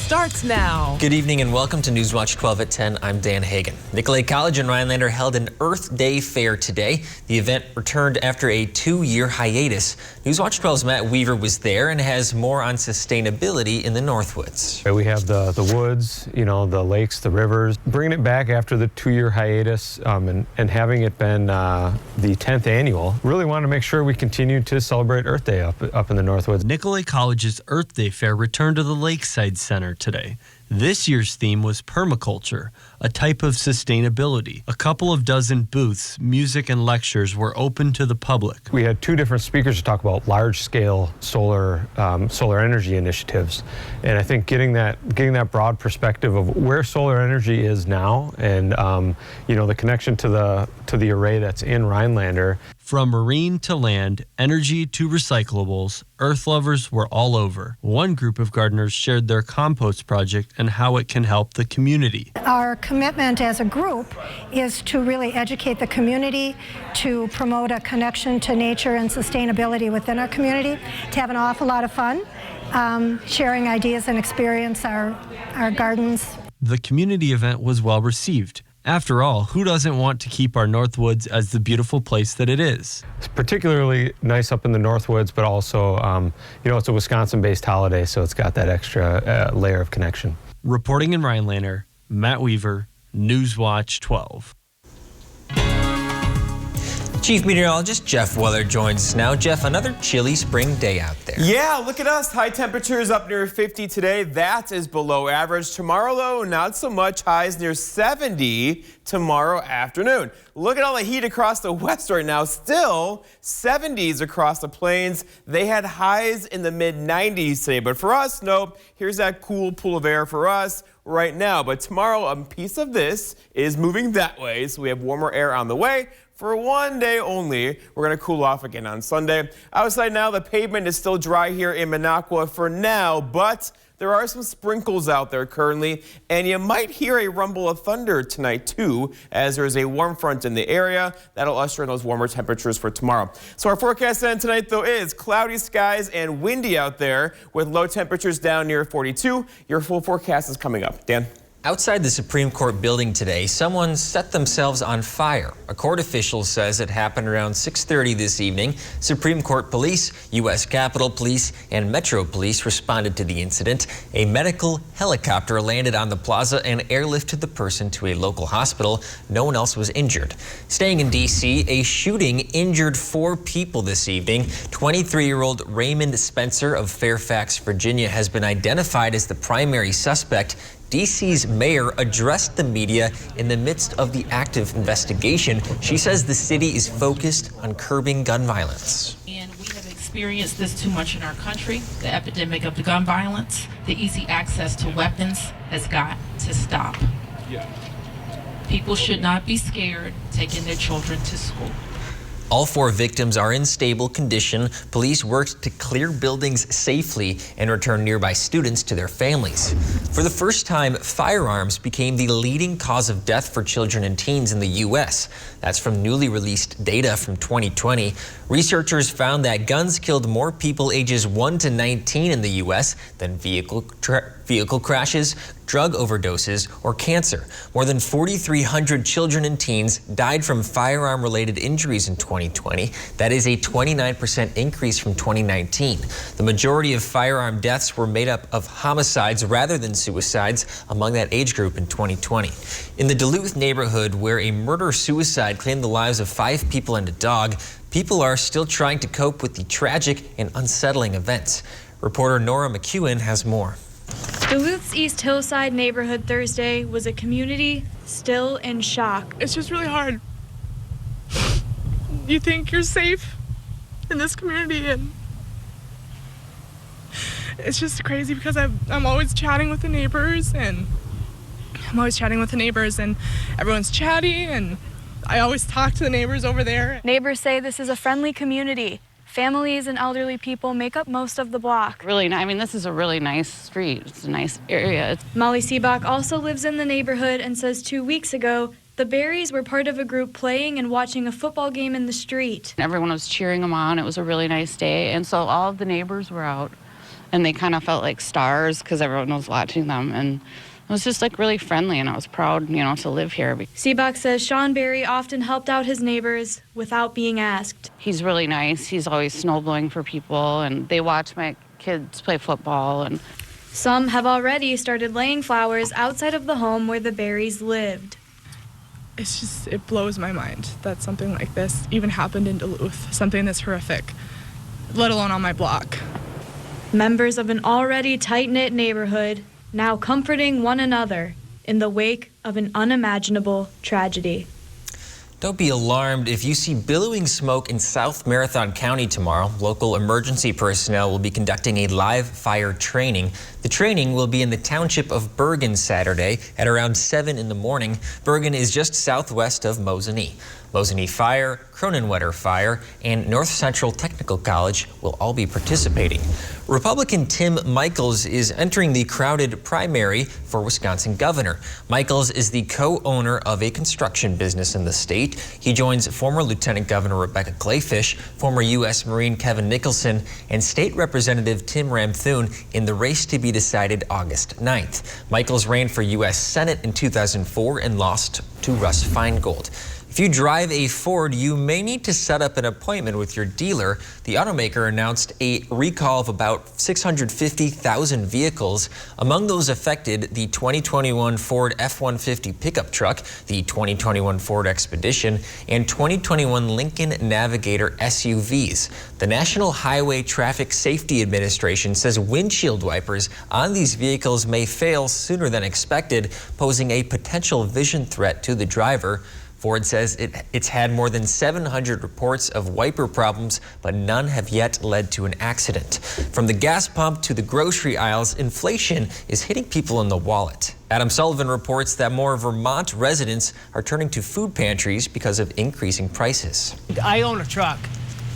starts now. Good evening and welcome to Newswatch 12 at 10. I'm Dan Hagan. Nicolay College in Rhinelander held an Earth Day fair today. The event returned after a 2-year hiatus. Newswatch 12's Matt Weaver was there and has more on sustainability in the Northwoods. We have the woods, you know, the lakes, the rivers. Bringing it back after the 2-year hiatus and having it been the 10th annual, really want to make sure we continue to celebrate Earth Day up in the Northwoods. Nicolay College's Earth Day fair returned to the Lakeside Center today. This year's theme was permaculture, a type of sustainability. A couple of dozen booths, music and lectures were open to the public. We had 2 different speakers to talk about large-scale solar energy initiatives, and I think getting that broad perspective of where solar energy is now, and you know, the connection to the array that's in Rhinelander. From marine to land, energy to recyclables, Earth lovers were all over. One group of gardeners shared their compost project and how it can help the community. Our commitment as a group is to really educate the community, to promote a connection to nature and sustainability within our community, to have an awful lot of fun, sharing ideas and experience our gardens. The community event was well received. After all, who doesn't want to keep our Northwoods as the beautiful place that it is? It's particularly nice up in the Northwoods, but also, you know, it's a Wisconsin-based holiday, so it's got that extra layer of connection. Reporting in Rhinelander, Matt Weaver, Newswatch 12. Chief Meteorologist Jeff Weller joins us now. Jeff, another chilly spring day out there. Yeah, look at us. High temperatures up near 50 today. That is below average. Tomorrow, though, not so much. Highs near 70 tomorrow afternoon. Look at all the heat across the west right now. Still 70s across the plains. They had highs in the mid-90s today. But for us, nope. Here's that cool pool of air for us right now. But tomorrow, a piece of this is moving that way. So we have warmer air on the way. For one day only, we're going to cool off again on Sunday. Outside now, the pavement is still dry here in Minocqua for now, but there are some sprinkles out there currently, and you might hear a rumble of thunder tonight too, as there is a warm front in the area. That'll usher in those warmer temperatures for tomorrow. So our forecast then tonight, though, is cloudy skies and windy out there with low temperatures down near 42. Your full forecast is coming up. Dan? Outside the Supreme Court building today, someone set themselves on fire. A court official says it happened around 6:30 this evening. Supreme Court police, U.S. Capitol Police, and Metro Police responded to the incident. A medical helicopter landed on the plaza and airlifted the person to a local hospital. No one else was injured. Staying in D.C., a shooting injured 4 people this evening. 23-year-old Raymond Spencer of Fairfax, Virginia, has been identified as the primary suspect. D.C.'s mayor addressed the media in the midst of the active investigation. She says the city is focused on curbing gun violence. And we have experienced this too much in our country. The epidemic of the gun violence, the easy access to weapons has got to stop. Yeah. People should not be scared taking their children to school. All 4 victims are in stable condition. Police worked to clear buildings safely and return nearby students to their families. For the first time, firearms became the leading cause of death for children and teens in the U.S. That's from newly released data from 2020. Researchers found that guns killed more people ages 1 to 19 in the U.S. than vehicle crashes, drug overdoses, or cancer. More than 4,300 children and teens died from firearm-related injuries in 2020. That is a 29% increase from 2019. The majority of firearm deaths were made up of homicides rather than suicides among that age group in 2020. In the Duluth neighborhood, where a murder-suicide claimed the lives of 5 people and a dog, people are still trying to cope with the tragic and unsettling events. Reporter Nora McEwen has more. Duluth's East Hillside neighborhood Thursday was a community still in shock. It's just really hard. You think you're safe in this community, and it's just crazy because I'm always chatting with the neighbors, and everyone's chatty, and I always talk to the neighbors over there. Neighbors say this is a friendly community. Families and elderly people make up most of the block. Really, I mean, this is a really nice street. It's a nice area. Molly Seebach also lives in the neighborhood and says 2 weeks ago, the Berries were part of a group playing and watching a football game in the street. Everyone was cheering them on. It was a really nice day, and so all of the neighbors were out. and they kind of felt like stars because everyone was watching them. And it was just like really friendly, and I was proud, to live here. Seabach says Sean Berry often helped out his neighbors without being asked. He's really nice. He's always snowblowing for people, and they watch my kids play football. And some have already started laying flowers outside of the home where the Berries lived. It blows my mind that something like this even happened in Duluth, something this horrific, let alone on my block. Members of an already tight-knit neighborhood now comforting one another in the wake of an unimaginable tragedy. Don't be alarmed if you see billowing smoke in South Marathon County tomorrow. Local emergency personnel will be conducting a live fire training. The training will be in the township of Bergen Saturday at around 7 in the morning. Bergen is just southwest of Mosinee. Mosinee Fire, Cronenwetter Fire, and North Central Technical College will all be participating. Republican Tim Michels is entering the crowded primary for Wisconsin governor. Michels is the co-owner of a construction business in the state. He joins former Lieutenant Governor Rebecca Clayfish, former U.S. Marine Kevin Nicholson, and State Representative Tim Ramthun in the race to be decided August 9th. Michels ran for U.S. Senate in 2004 and lost to Russ Feingold. If you drive a Ford, you may need to set up an appointment with your dealer. The automaker announced a recall of about 650,000 vehicles. Among those affected, the 2021 Ford F-150 pickup truck, the 2021 Ford Expedition, and 2021 Lincoln Navigator SUVs. The National Highway Traffic Safety Administration says windshield wipers on these vehicles may fail sooner than expected, posing a potential vision threat to the driver. Ford says it's had more than 700 reports of wiper problems, but none have yet led to an accident. From the gas pump to the grocery aisles, inflation is hitting people in the wallet. Adam Sullivan reports that more Vermont residents are turning to food pantries because of increasing prices. I own a truck,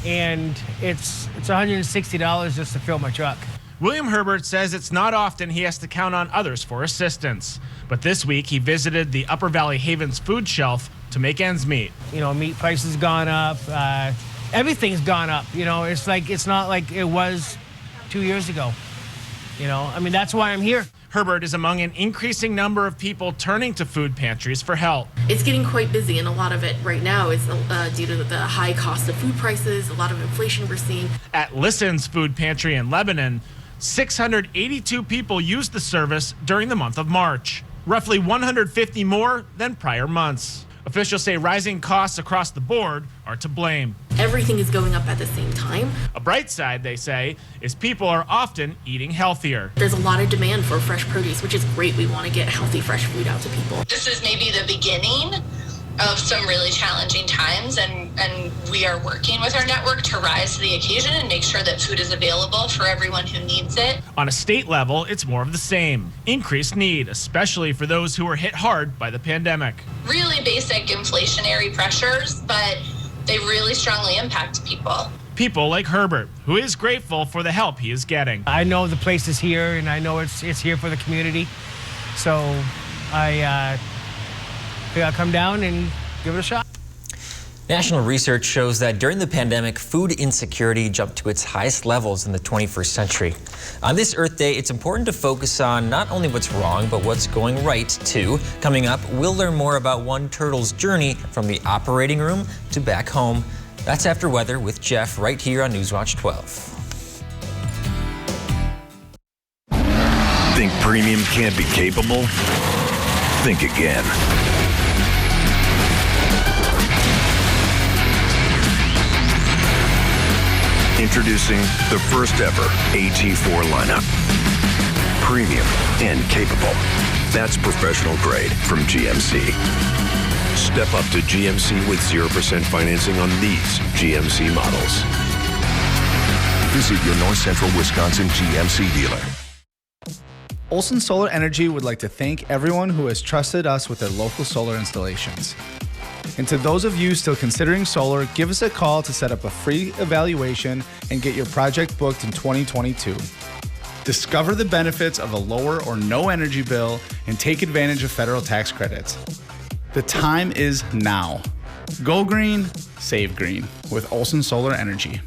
and it's $160 just to fill my truck. William Herbert says it's not often he has to count on others for assistance. But this week he visited the Upper Valley Havens food shelf to make ends meet. Meat prices gone up. Everything's gone up. It's not like it was 2 years ago. That's why I'm here. Herbert is among an increasing number of people turning to food pantries for help. It's getting quite busy, and a lot of it right now is due to the high cost of food prices, a lot of inflation we're seeing. At Lissen's Food Pantry in Lebanon, 682 people used the service during the month of March, roughly 150 more than prior months. Officials say rising costs across the board are to blame. Everything is going up at the same time. A bright side, they say, is people are often eating healthier. There's a lot of demand for fresh produce, which is great. We want to get healthy, fresh food out to people. This is maybe the beginning of some really challenging times, and we are working with our network to rise to the occasion and make sure that food is available for everyone who needs it. On a state level, it's more of the same. Increased need, especially for those who were hit hard by the pandemic. Really basic inflationary pressures, but they really strongly impact people. People like Herbert, who is grateful for the help he is getting. I know the place is here, and I know it's here for the community. So I gotta come down and give it a shot. National research shows that during the pandemic, food insecurity jumped to its highest levels in the 21st century. On this Earth Day, it's important to focus on not only what's wrong, but what's going right, too. Coming up, we'll learn more about one turtle's journey from the operating room to back home. That's After Weather with Jeff right here on Newswatch 12. Think premium can't be capable? Think again. Introducing the first ever AT4 lineup. Premium and capable. That's professional grade from GMC. Step up to GMC with 0% financing on these GMC models. Visit your North Central Wisconsin GMC dealer. Olson Solar Energy would like to thank everyone who has trusted us with their local solar installations. And to those of you still considering solar, give us a call to set up a free evaluation and get your project booked in 2022. Discover the benefits of a lower or no energy bill and take advantage of federal tax credits. The time is now. Go green, save green with Olson Solar Energy.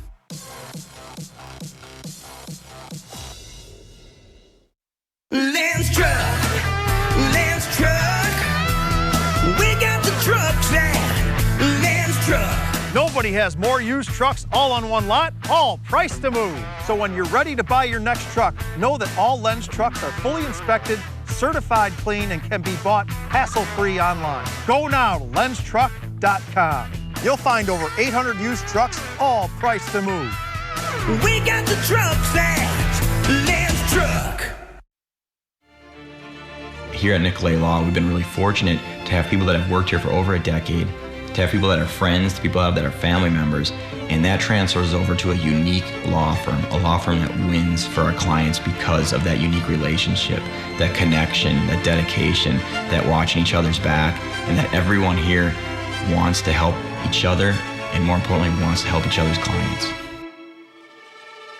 already has more used trucks all on one lot, all priced to move. So when you're ready to buy your next truck, know that all Lenz trucks are fully inspected, certified clean, and can be bought hassle-free online. Go now to lenztruck.com. You'll find over 800 used trucks, all priced to move. We got the trucks at Lenz Truck. Here at Nicolay Law, we've been really fortunate to have people that have worked here for over a decade, to have people that are friends, to people that are family members, and that transfers over to a unique law firm that wins for our clients because of that unique relationship, that connection, that dedication, that watching each other's back, and that everyone here wants to help each other, and more importantly, wants to help each other's clients.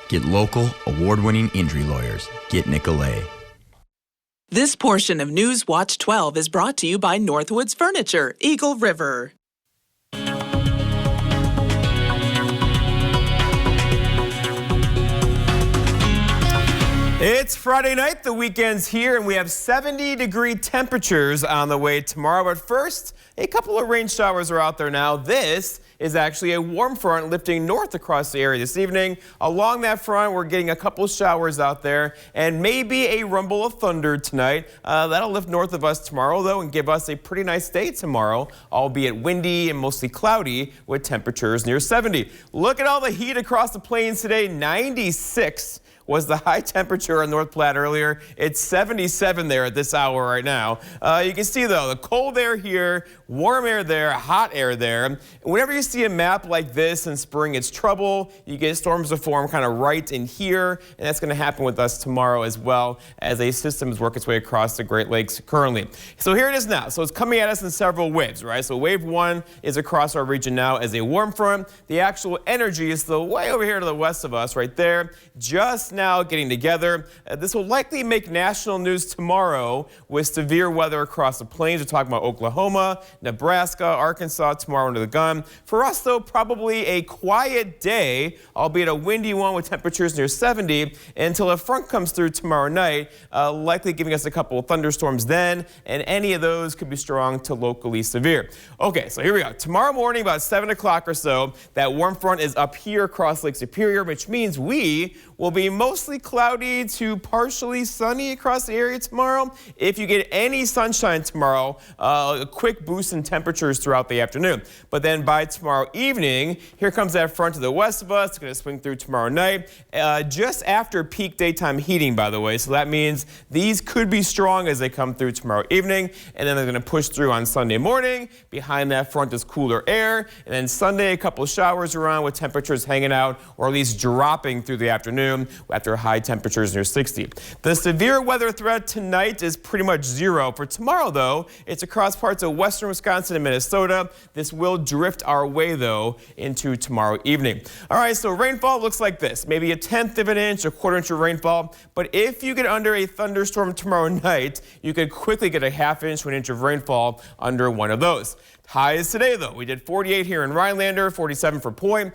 Get local, award-winning injury lawyers. Get Nicolay. This portion of News Watch 12 is brought to you by Northwoods Furniture, Eagle River. It's Friday night, the weekend's here, and we have 70-degree temperatures on the way tomorrow. But first, a couple of rain showers are out there now. This is actually a warm front lifting north across the area this evening. Along that front, we're getting a couple showers out there and maybe a rumble of thunder tonight. That'll lift north of us tomorrow, though, and give us a pretty nice day tomorrow, albeit windy and mostly cloudy with temperatures near 70. Look at all the heat across the plains today. 96 was the high temperature on North Platte earlier. It's 77 there at this hour right now. You can see, though, the cold air here, warm air there, hot air there. Whenever you see a map like this in spring, it's trouble. You get storms to form kind of right in here, and that's going to happen with us tomorrow as well as a system is working its way across the Great Lakes currently. So here it is now. So it's coming at us in several waves, right? So wave one is across our region now as a warm front. The actual energy is still way over here to the west of us right there, just now getting together. This will likely make national news tomorrow with severe weather across the plains. We're talking about Oklahoma, Nebraska, Arkansas tomorrow under the gun. For us, though, probably a quiet day, albeit a windy one with temperatures near 70 until a front comes through tomorrow night, likely giving us a couple of thunderstorms then, and any of those could be strong to locally severe. Okay, so here we go. Tomorrow morning, about 7 o'clock or so, that warm front is up here across Lake Superior, which means we will be mostly cloudy to partially sunny across the area tomorrow. If you get any sunshine tomorrow, a quick boost in temperatures throughout the afternoon. But then by tomorrow evening, here comes that front to the west of us. It's going to swing through tomorrow night, just after peak daytime heating, by the way. So that means these could be strong as they come through tomorrow evening, and then they're going to push through on Sunday morning. Behind that front is cooler air, and then Sunday, a couple of showers around with temperatures hanging out or at least dropping through the afternoon after high temperatures near 60. The severe weather threat tonight is pretty much zero. For tomorrow, though, it's across parts of western Wisconsin and Minnesota. This will drift our way, though, into tomorrow evening. All right, so rainfall looks like this. Maybe a tenth of an inch, a quarter inch of rainfall. But if you get under a thunderstorm tomorrow night, you could quickly get a half inch to an inch of rainfall under one of those. Highs today, though. We did 48 here in Rhinelander, 47 for Point.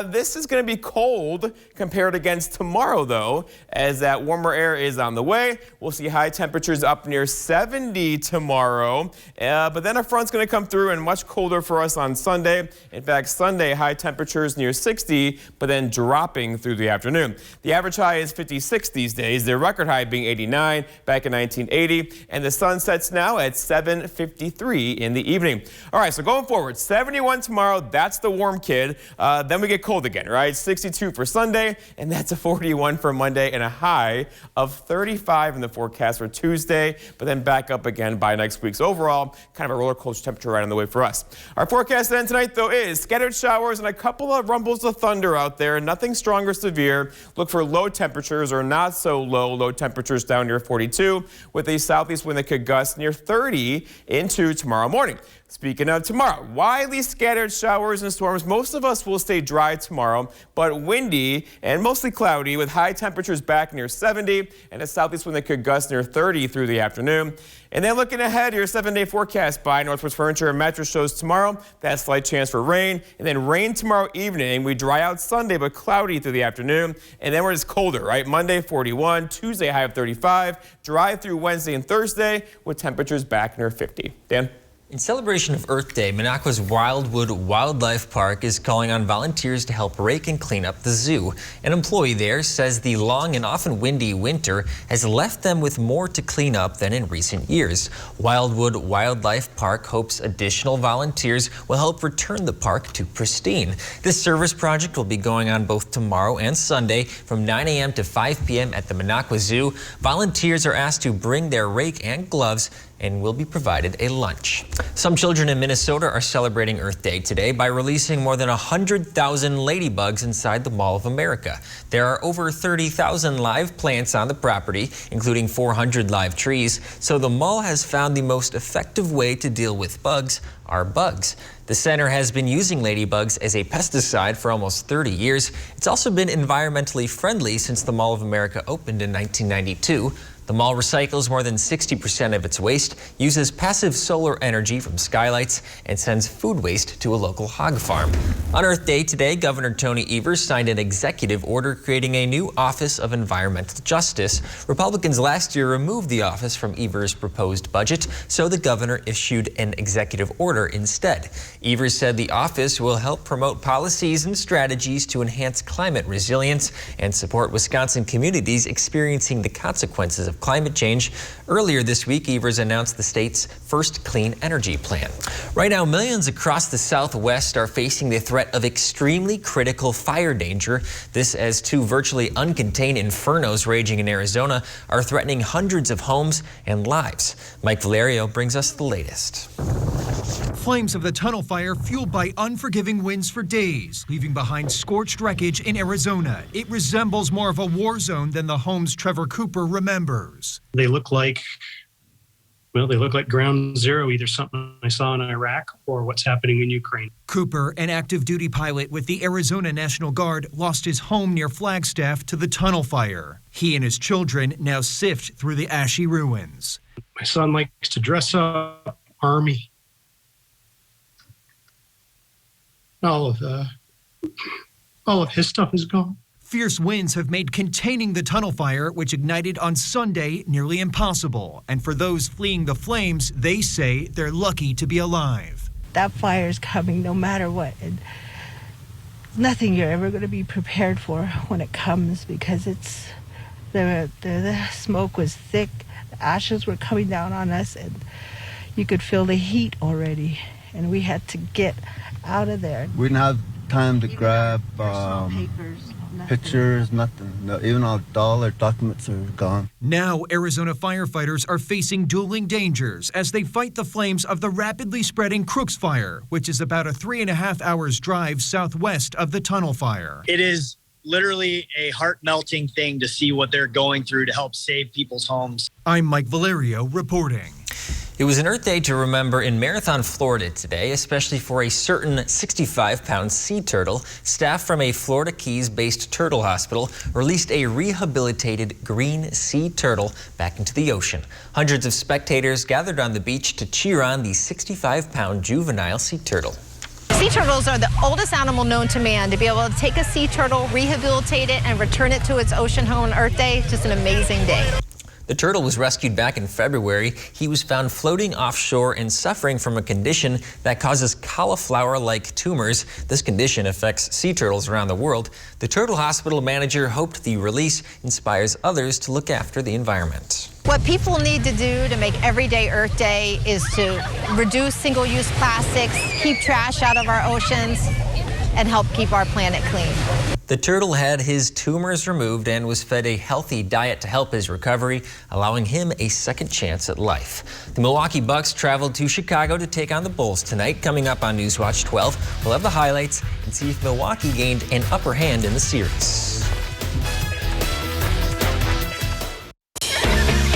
This is going to be cold compared against tomorrow, though, as that warmer air is on the way. We'll see high temperatures up near 70 tomorrow, but then a front's going to come through and much colder for us on Sunday. In fact, Sunday, high temperatures near 60, but then dropping through the afternoon. The average high is 56 these days, the record high being 89 back in 1980, and the sun sets now at 7:53 in the evening. All right, so going forward, 71 tomorrow, that's the warm kid. Then we get cold again, right? 62 for Sunday, and that's a 41 for Monday, and a high of 35 in the forecast for Tuesday, but then back up again by next week. So overall, kind of a roller coaster temperature right on the way for us. Our forecast then tonight, though, is scattered showers and a couple of rumbles of thunder out there. Nothing strong or severe. Look for low temperatures or not so low temperatures down near 42 with a southeast wind that could gust near 30 into tomorrow morning. Speaking of tomorrow, widely scattered showers and storms. Most of us will stay dry tomorrow, but windy and mostly cloudy with high temperatures back near 70 and a southeast wind that could gust near 30 through the afternoon. And then looking ahead, your 7-day forecast by Northwoods Furniture and Mattress shows tomorrow that slight chance for rain, and then rain tomorrow evening. We dry out Sunday, but cloudy through the afternoon, and then we're just colder, right? Monday 41, Tuesday high of 35, dry through Wednesday and Thursday with temperatures back near 50. Dan? In celebration of Earth Day, Minocqua's Wildwood Wildlife Park is calling on volunteers to help rake and clean up the zoo. An employee there says the long and often windy winter has left them with more to clean up than in recent years. Wildwood Wildlife Park hopes additional volunteers will help return the park to pristine. This service project will be going on both tomorrow and Sunday from 9 a.m. to 5 p.m. at the Minocqua Zoo. Volunteers are asked to bring their rake and gloves and will be provided a lunch. Some children in Minnesota are celebrating Earth Day today by releasing more than 100,000 ladybugs inside the Mall of America. There are over 30,000 live plants on the property, including 400 live trees, so the mall has found the most effective way to deal with bugs are bugs. The center has been using ladybugs as a pesticide for almost 30 years. It's also been environmentally friendly since the Mall of America opened in 1992. The mall recycles more than 60% of its waste, uses passive solar energy from skylights, and sends food waste to a local hog farm. On Earth Day today, Governor Tony Evers signed an executive order creating a new Office of Environmental Justice. Republicans last year removed the office from Evers' proposed budget, so the governor issued an executive order instead. Evers said the office will help promote policies and strategies to enhance climate resilience and support Wisconsin communities experiencing the consequences of climate change. Earlier this week, Evers announced the state's first clean energy plan. Right now, millions across the Southwest are facing the threat of extremely critical fire danger. This as two virtually uncontained infernos raging in Arizona are threatening hundreds of homes and lives. Mike Valerio brings us the latest. Flames of the tunnel fire fueled by unforgiving winds for days, leaving behind scorched wreckage in Arizona. It resembles more of a war zone than the homes Trevor Cooper remembers. They look like ground zero, either something I saw in Iraq or what's happening in Ukraine. Cooper, an active duty pilot with the Arizona National Guard, lost his home near Flagstaff to the tunnel fire. He and his children now sift through the ashy ruins. My son likes to dress up, Army. All of his stuff is gone. Fierce winds have made containing the tunnel fire, which ignited on Sunday, nearly impossible. And for those fleeing the flames, they say they're lucky to be alive. That fire's coming no matter what. And nothing you're ever going to be prepared for when it comes, because the smoke was thick, the ashes were coming down on us, and you could feel the heat already. And we had to get out of there. We didn't have time to grab pictures, nothing. No, even our dollar documents are gone. Now, Arizona firefighters are facing dueling dangers as they fight the flames of the rapidly spreading Crooks Fire, which is about a 3.5 hours drive southwest of the tunnel fire. It is literally a heart-melting thing to see what they're going through to help save people's homes. I'm Mike Valerio reporting. It was an Earth Day to remember in Marathon, Florida today, especially for a certain 65-pound sea turtle. Staff from a Florida Keys-based turtle hospital released a rehabilitated green sea turtle back into the ocean. Hundreds of spectators gathered on the beach to cheer on the 65-pound juvenile sea turtle. Sea turtles are the oldest animal known to man. To be able to take a sea turtle, rehabilitate it, and return it to its ocean home on Earth Day, just an amazing day. The turtle was rescued back in February. He was found floating offshore and suffering from a condition that causes cauliflower-like tumors. This condition affects sea turtles around the world. The turtle hospital manager hoped the release inspires others to look after the environment. What people need to do to make everyday Earth Day is to reduce single-use plastics, keep trash out of our oceans, and help keep our planet clean. The turtle had his tumors removed and was fed a healthy diet to help his recovery, allowing him a second chance at life. The Milwaukee Bucks traveled to Chicago to take on the Bulls tonight. Coming up on Newswatch 12, we'll have the highlights and see if Milwaukee gained an upper hand in the series.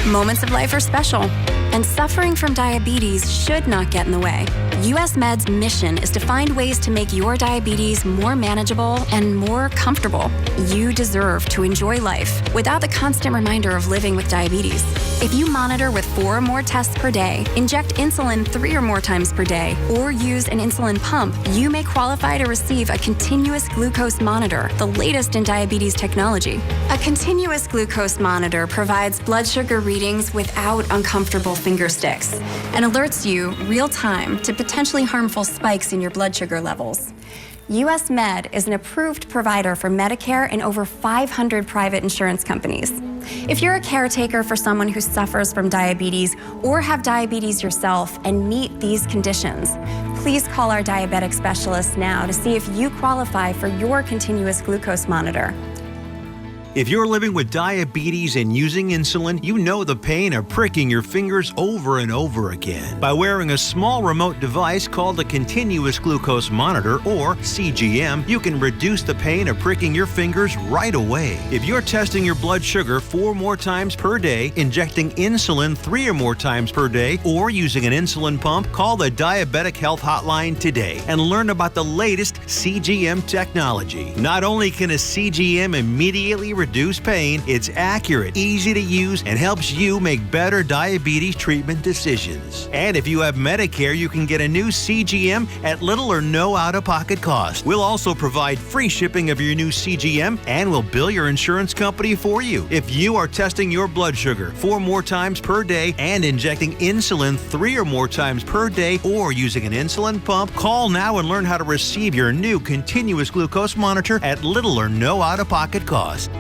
Moments of life are special, and suffering from diabetes should not get in the way. US Med's mission is to find ways to make your diabetes more manageable and more comfortable. You deserve to enjoy life without the constant reminder of living with diabetes. If you monitor with 4 or more tests per day, inject insulin 3 or more times per day, or use an insulin pump, you may qualify to receive a continuous glucose monitor, the latest in diabetes technology. A continuous glucose monitor provides blood sugar readings without uncomfortable finger sticks and alerts you real time to potentially harmful spikes in your blood sugar levels. US Med is an approved provider for Medicare and over 500 private insurance companies. If you're a caretaker for someone who suffers from diabetes or have diabetes yourself and meet these conditions, please call our diabetic specialist now to see if you qualify for your continuous glucose monitor. If you're living with diabetes and using insulin, you know the pain of pricking your fingers over and over again. By wearing a small remote device called a continuous glucose monitor, or CGM, you can reduce the pain of pricking your fingers right away. If you're testing your blood sugar 4 more times per day, injecting insulin 3 or more times per day, or using an insulin pump, call the Diabetic Health Hotline today and learn about the latest CGM technology. Not only can a CGM immediately reduce pain, it's accurate, easy to use, and helps you make better diabetes treatment decisions. And if you have Medicare, you can get a new CGM at little or no out-of-pocket cost. We'll also provide free shipping of your new CGM, and we'll bill your insurance company for you. If you are testing your blood sugar 4 more times per day and injecting insulin 3 or more times per day, or using an insulin pump, call now and learn how to receive your new continuous glucose monitor at little or no out-of-pocket cost.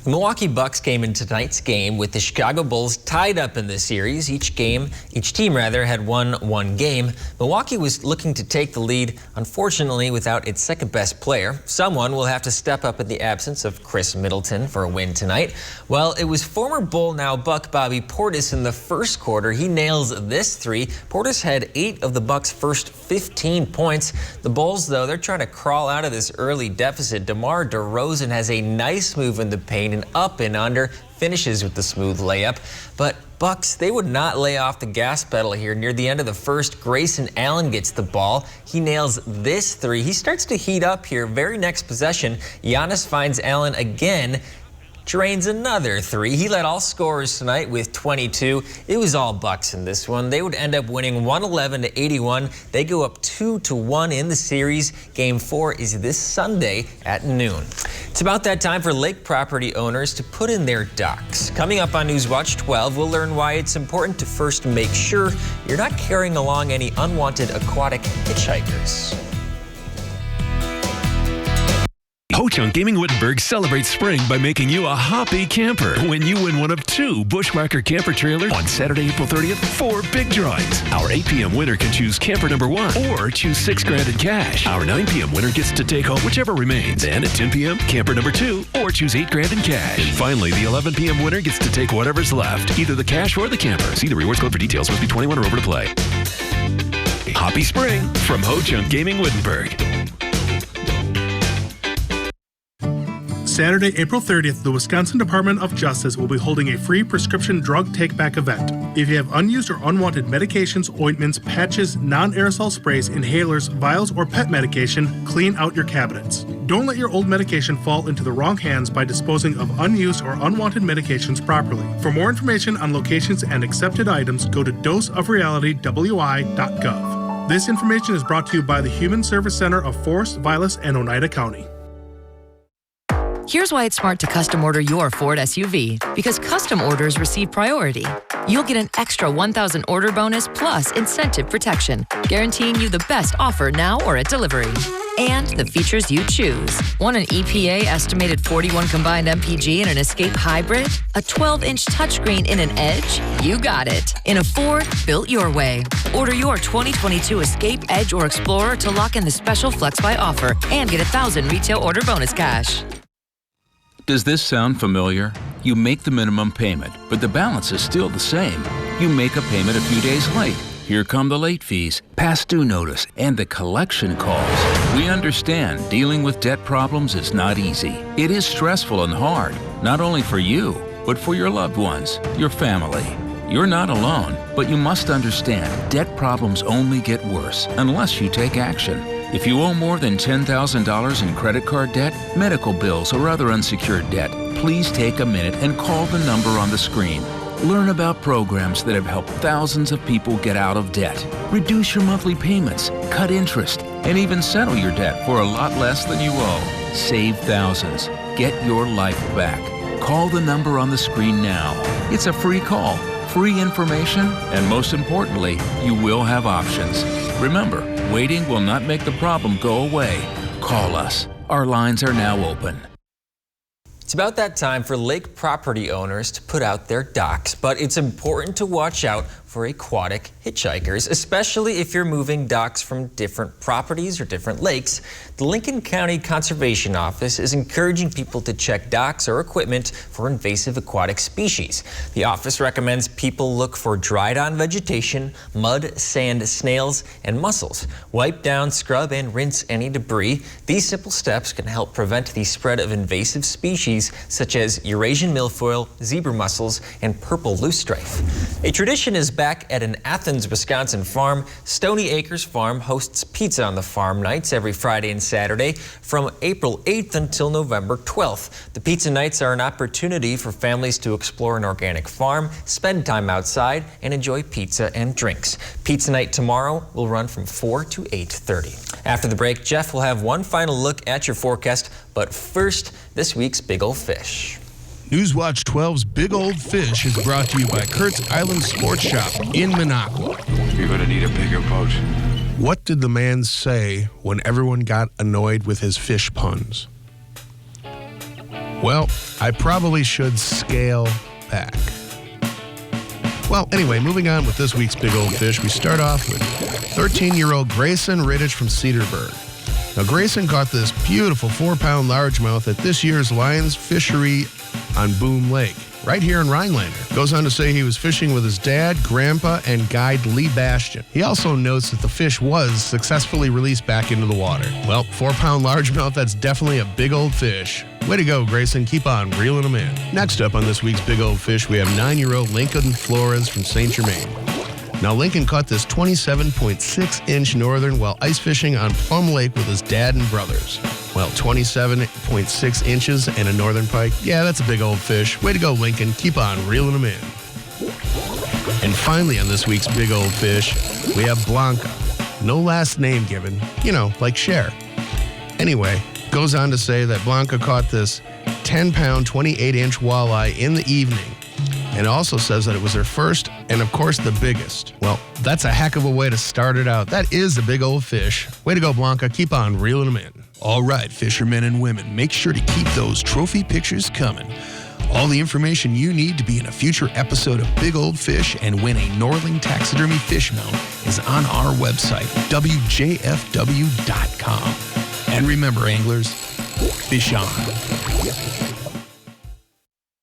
The Milwaukee Bucks came into tonight's game with the Chicago Bulls tied up in the series. Each team had won 1 game. Milwaukee was looking to take the lead, unfortunately without its second best player. Someone will have to step up in the absence of Chris Middleton for a win tonight. Well, it was former Bull, now Buck Bobby Portis in the first quarter. He nails this 3. Portis had 8 of the Bucks' first 15 points. The Bulls, though, they're trying to crawl out of this early deficit. DeMar DeRozan has a nice move in the paint and up and under, finishes with the smooth layup. But Bucks, they would not lay off the gas pedal here. Near the end of the first, Grayson Allen gets the ball. He nails this 3. He starts to heat up here. Very next possession, Giannis finds Allen again, drains another 3. He led all scorers tonight with 22. It was all Bucks in this one. They would end up winning 111-81. They go up 2-1 in the series. Game 4 is this Sunday at noon. It's about that time for lake property owners to put in their ducks. Coming up on Newswatch 12, we'll learn why it's important to first make sure you're not carrying along any unwanted aquatic hitchhikers. Ho-Chunk Gaming Wittenberg celebrates spring by making you a happy camper when you win one of 2 Bushwhacker camper trailers on Saturday, April 30th, 4 big drawings. Our 8 p.m. winner can choose camper number 1 or choose $6,000 in cash. Our 9 p.m. winner gets to take home whichever remains. Then at 10 p.m., camper number 2 or choose $8,000 in cash. And finally, the 11 p.m. winner gets to take whatever's left, either the cash or the camper. See the rewards code for details. Must be 21 or over to play. Happy spring from Ho-Chunk Gaming Wittenberg. Saturday, April 30th, the Wisconsin Department of Justice will be holding a free prescription drug take-back event. If you have unused or unwanted medications, ointments, patches, non-aerosol sprays, inhalers, vials, or pet medication, clean out your cabinets. Don't let your old medication fall into the wrong hands by disposing of unused or unwanted medications properly. For more information on locations and accepted items, go to doseofrealitywi.gov. This information is brought to you by the Human Service Center of Forest, Vilas, and Oneida County. Here's why it's smart to custom order your Ford SUV, because custom orders receive priority. You'll get an extra $1,000 order bonus plus incentive protection, guaranteeing you the best offer now or at delivery. And the features you choose. Want an EPA estimated 41 combined MPG in an Escape Hybrid? A 12-inch touchscreen in an Edge? You got it. In a Ford, built your way. Order your 2022 Escape, Edge, or Explorer to lock in the special Flex Buy offer and get $1,000 retail order bonus cash. Does this sound familiar? You make the minimum payment, but the balance is still the same. You make a payment a few days late. Here come the late fees, past due notice, and the collection calls. We understand dealing with debt problems is not easy. It is stressful and hard, not only for you, but for your loved ones, your family. You're not alone, but you must understand debt problems only get worse unless you take action. If you owe more than $10,000 in credit card debt, medical bills, or other unsecured debt, please take a minute and call the number on the screen. Learn about programs that have helped thousands of people get out of debt. Reduce your monthly payments, cut interest, and even settle your debt for a lot less than you owe. Save thousands. Get your life back. Call the number on the screen now. It's a free call, free information, and most importantly, you will have options. Remember, waiting will not make the problem go away. Call us. Our lines are now open. It's about that time for lake property owners to put out their docks, but it's important to watch out for aquatic hitchhikers, especially if you're moving docks from different properties or different lakes. The Lincoln County Conservation Office is encouraging people to check docks or equipment for invasive aquatic species. The office recommends people look for dried-on vegetation, mud, sand, snails, and mussels. Wipe down, scrub, and rinse any debris. These simple steps can help prevent the spread of invasive species such as Eurasian milfoil, zebra mussels, and purple loosestrife. A tradition is back at an Athens, Wisconsin farm. Stony Acres Farm hosts pizza on the farm nights every Friday and Saturday from April 8th until November 12th. The pizza nights are an opportunity for families to explore an organic farm, spend time outside, and enjoy pizza and drinks. Pizza night tomorrow will run from 4 to 8:30. After the break, Jeff will have one final look at your forecast, but first, this week's Big Old Fish. Newswatch 12's Big Old Fish is brought to you by Kurt's Island Sports Shop in Minocqua. You're going to need a bigger boat. What did the man say when everyone got annoyed with his fish puns? Well, I probably should scale back. Well, anyway, moving on with this week's Big Old Fish, we start off with 13-year-old Grayson Riddich from Cedarburg. Now, Grayson caught this beautiful 4-pound largemouth at this year's Lions Fishery on Boom Lake, right here in Rhinelander. Goes on to say he was fishing with his dad, grandpa, and guide Lee Bastian. He also notes that the fish was successfully released back into the water. Well, 4-pound largemouth, that's definitely a big old fish. Way to go, Grayson. Keep on reeling them in. Next up on this week's Big Old Fish, we have 9-year-old Lincoln Flores from St Germain. Now, Lincoln caught this 27.6-inch northern while ice fishing on Plum Lake with his dad and brothers. Well, 27.6 inches and a northern pike. Yeah, that's a big old fish. Way to go, Lincoln. Keep on reeling them in. And finally on this week's Big Old Fish, we have Blanca. No last name given, you know, like Cher. Anyway, goes on to say that Blanca caught this 10-pound, 28-inch walleye in the evening. And also says that it was her first and, of course, the biggest. Well, that's a heck of a way to start it out. That is a big old fish. Way to go, Blanca. Keep on reeling them in. All right, fishermen and women, make sure to keep those trophy pictures coming. All the information you need to be in a future episode of Big Old Fish and win a Norling taxidermy fish mount is on our website, WJFW.com. And remember, anglers, fish on.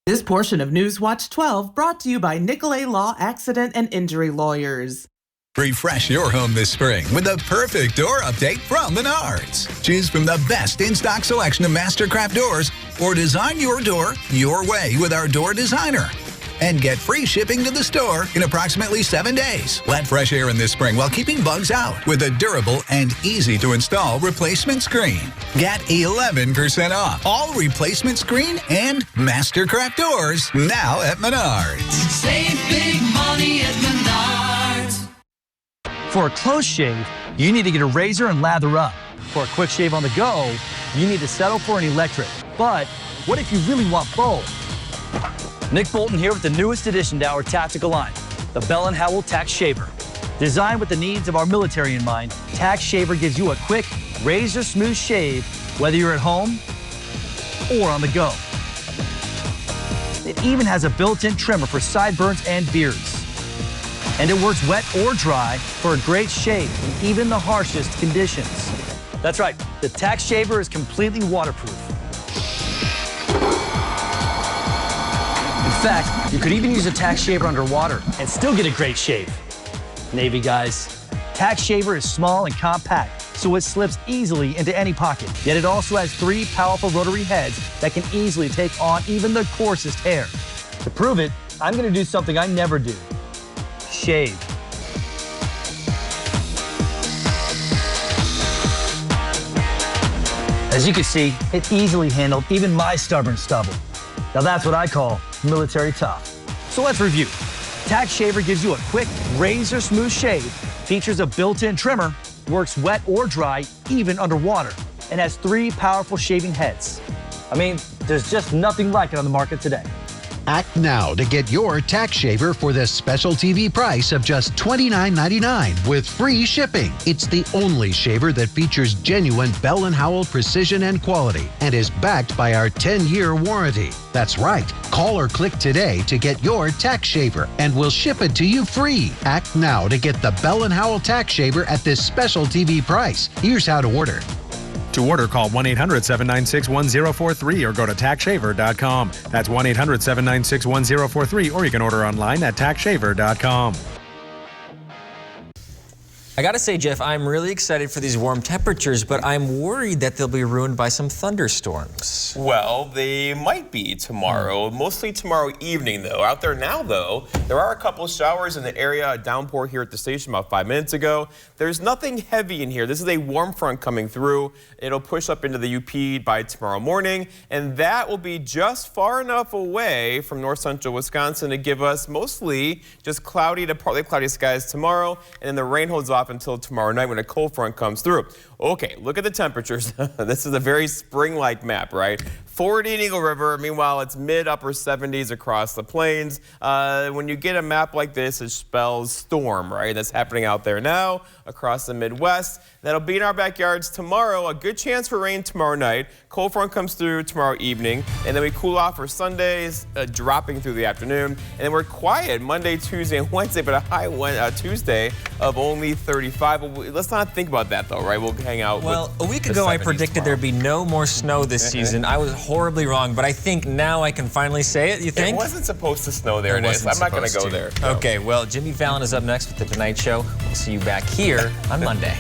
This portion of Newswatch 12 brought to you by Nicolay Law Accident and Injury Lawyers. Refresh your home this spring with the perfect door update from Menards. Choose from the best in-stock selection of Mastercraft doors or design your door your way with our door designer. And get free shipping to the store in approximately 7 days. Let fresh air in this spring while keeping bugs out with a durable and easy-to-install replacement screen. Get 11% off all replacement screen and Mastercraft doors now at Menards. Save big money at Menards. For a close shave, you need to get a razor and lather up. For a quick shave on the go, you need to settle for an electric. But what if you really want both? Nick Bolton here with the newest addition to our tactical line, the Bell & Howell Tax Shaver. Designed with the needs of our military in mind, Tax Shaver gives you a quick, razor-smooth shave, whether you're at home or on the go. It even has a built-in trimmer for sideburns and beards. And it works wet or dry for a great shave in even the harshest conditions. That's right, the Tax Shaver is completely waterproof. In fact, you could even use a Tax Shaver underwater and still get a great shave. Navy guys, Tax Shaver is small and compact, so it slips easily into any pocket. Yet it also has 3 powerful rotary heads that can easily take on even the coarsest hair. To prove it, I'm gonna do something I never do. Shave. As you can see, it easily handled even my stubborn stubble. Now that's what I call military tough. So let's review. Tax Shaver gives you a quick, razor-smooth shave, features a built-in trimmer, works wet or dry, even underwater, and has 3 powerful shaving heads. I mean, There's just nothing like it on the market today. Act now to get your tax shaver for this special TV price of just $29.99 with free shipping. It's the only shaver that features genuine Bell & Howell precision and quality and is backed by our 10-year warranty. That's right. Call or click today to get your tax shaver and we'll ship it to you free. Act now to get the Bell & Howell tax shaver at this special TV price. Here's how to order. To order, call 1-800-796-1043 or go to taxshaver.com. That's 1-800-796-1043, or you can order online at taxshaver.com. I gotta say, Jeff, I'm really excited for these warm temperatures, but I'm worried that they'll be ruined by some thunderstorms. Well, they might be tomorrow, mostly tomorrow evening, though. Out there now, though, there are a couple of showers in the area, a downpour here at the station about 5 minutes ago. There's nothing heavy in here. This is a warm front coming through. It'll push up into the UP by tomorrow morning, and that will be just far enough away from north central Wisconsin to give us mostly just cloudy to partly cloudy skies tomorrow, and then the rain holds off until tomorrow night when a cold front comes through. Okay, look at the temperatures. This is a very spring-like map, right? 40 in Eagle River. Meanwhile, it's mid-upper 70s across the plains. When you get a map like this, it spells storm, right? That's happening out there now across the Midwest. That'll be in our backyards tomorrow. A good chance for rain tomorrow night. Cold front comes through tomorrow evening, and then we cool off for Sundays, dropping through the afternoon. And then we're quiet Monday, Tuesday, and Wednesday, but a high Tuesday of only 35. Well, let's not think about that, though, right? We'll hang out. Well, a week ago, I predicted there'd be no more snow this season. I was horribly wrong, but I think now I can finally say it. You think? It wasn't supposed to snow there. I'm not going to go there. Okay, well, Jimmy Fallon is up next with The Tonight Show. We'll see you back here on Monday.